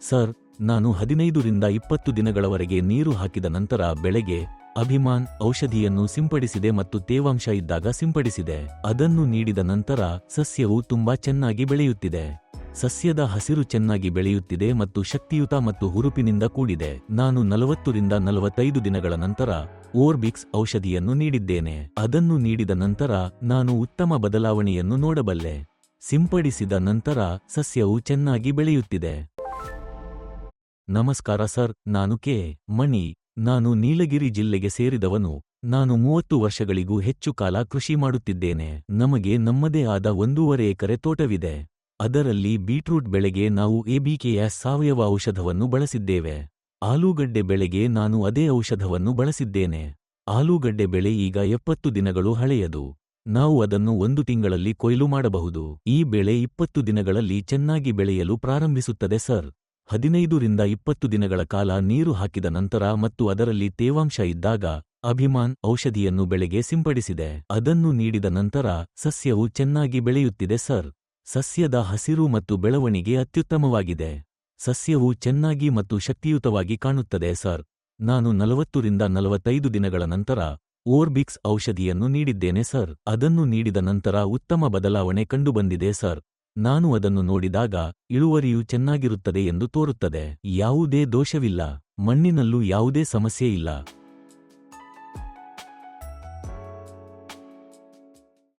Sir, ನಾನು 15ರಿಂದ 20 ದಿನಗಳವರೆಗೆ ನೀರು ಹಾಕಿದ ನಂತರ ಬೆಳೆಗೆ ಅಭಿಮಾನ್ ಔಷಧಿಯನ್ನು ಸಿಂಪಡಿಸಿದೆ ಮತ್ತು ತೇವಾಂಶ ಇದ್ದಾಗ ಸಿಂಪಡಿಸಿದೆ. ಅದನ್ನು ನೀಡಿದ ನಂತರ ಸಸ್ಯವು ತುಂಬಾ ಚೆನ್ನಾಗಿ ಬೆಳೆಯುತ್ತಿದೆ. ಸಸ್ಯದ ಹಸಿರು ಚೆನ್ನಾಗಿ ಬೆಳೆಯುತ್ತಿದೆ ಮತ್ತು ಶಕ್ತಿಯುತ ಮತ್ತು ಹುರುಪಿನಿಂದ ಕೂಡಿದೆ. ನಾನು 40ರಿಂದ 45 ದಿನಗಳ ನಂತರ ಓರ್ಬಿಕ್ಸ್ ಔಷಧಿಯನ್ನು ನೀಡಿದ್ದೇನೆ. ಅದನ್ನು ನೀಡಿದ ನಂತರ ನಾನು ಉತ್ತಮ ಬದಲಾವಣೆಯನ್ನು ನೋಡಬಲ್ಲೆ. ಸಿಂಪಡಿಸಿದ ನಂತರ ಸಸ್ಯವು ಚೆನ್ನಾಗಿ ಬೆಳೆಯುತ್ತಿದೆ. ನಮಸ್ಕಾರ ಸರ್, ನಾನು ಕೆ. ಮಣಿ. ನಾನು ನೀಲಗಿರಿ ಜಿಲ್ಲೆಗೆ ಸೇರಿದವನು. ನಾನು 30 ವರ್ಷಗಳಿಗೂ ಹೆಚ್ಚು ಕಾಲ ಕೃಷಿ ಮಾಡುತ್ತಿದ್ದೇನೆ. ನಮಗೆ ನಮ್ಮದೇ ಆದ 1.5 ಎಕರೆ ತೋಟವಿದೆ. ಅದರಲ್ಲಿ ಬೀಟ್ರೂಟ್ ಬೆಳೆಗೆ ನಾವು ಎಬಿಕೆಎಸ್ ಸಾವಯವ ಔಷಧವನ್ನು ಬಳಸಿದ್ದೇವೆ. ಆಲೂಗಡ್ಡೆ ಬೆಳೆಗೆ ನಾನು ಅದೇ ಔಷಧವನ್ನು ಬಳಸಿದ್ದೇನೆ. ಆಲೂಗಡ್ಡೆ ಬೆಳೆ ಈಗ 70 ದಿನಗಳು ಹಳೆಯದು. ನಾವು ಅದನ್ನು 1 ತಿಂಗಳಲ್ಲಿ ಕೊಯ್ಲು ಮಾಡಬಹುದು. ಈ ಬೆಳೆ 20 ದಿನಗಳಲ್ಲಿ ಚೆನ್ನಾಗಿ ಬೆಳೆಯಲು ಪ್ರಾರಂಭಿಸುತ್ತದೆ ಸರ್. 15ರಿಂದ 20 ದಿನಗಳ ಕಾಲ ನೀರು ಹಾಕಿದ ನಂತರ ಮತ್ತು ಅದರಲ್ಲಿ ತೇವಾಂಶ ಇದ್ದಾಗ ಅಭಿಮಾನ್ ಔಷಧಿಯನ್ನು ಬೆಳೆಗೆ ಸಿಂಪಡಿಸಿದೆ. ಅದನ್ನು ನೀಡಿದ ನಂತರ ಸಸ್ಯವು ಚೆನ್ನಾಗಿ ಬೆಳೆಯುತ್ತಿದೆ ಸರ್. ಸಸ್ಯದ ಹಸಿರು ಮತ್ತು ಬೆಳವಣಿಗೆ ಅತ್ಯುತ್ತಮವಾಗಿದೆ. ಸಸ್ಯವು ಚೆನ್ನಾಗಿ ಮತ್ತು ಶಕ್ತಿಯುತವಾಗಿ ಕಾಣುತ್ತದೆ ಸರ್. ನಾನು 40ರಿಂದ 45 ದಿನಗಳ ನಂತರ ಓರ್ಬಿಕ್ಸ್ ಔಷಧಿಯನ್ನು ನೀಡಿದ್ದೇನೆ ಸರ್. ಅದನ್ನು ನೀಡಿದ ನಂತರ ಉತ್ತಮ ಬದಲಾವಣೆ ಕಂಡುಬಂದಿದೆ ಸರ್. ನಾನು ಅದನ್ನು ನೋಡಿದಾಗ ಇಳುವರಿಯು ಚೆನ್ನಾಗಿರುತ್ತದೆ ಎಂದು ತೋರುತ್ತದೆ. ಯಾವುದೇ ದೋಷವಿಲ್ಲ. ಮಣ್ಣಿನಲ್ಲೂ ಯಾವುದೇ ಸಮಸ್ಯೆ ಇಲ್ಲ.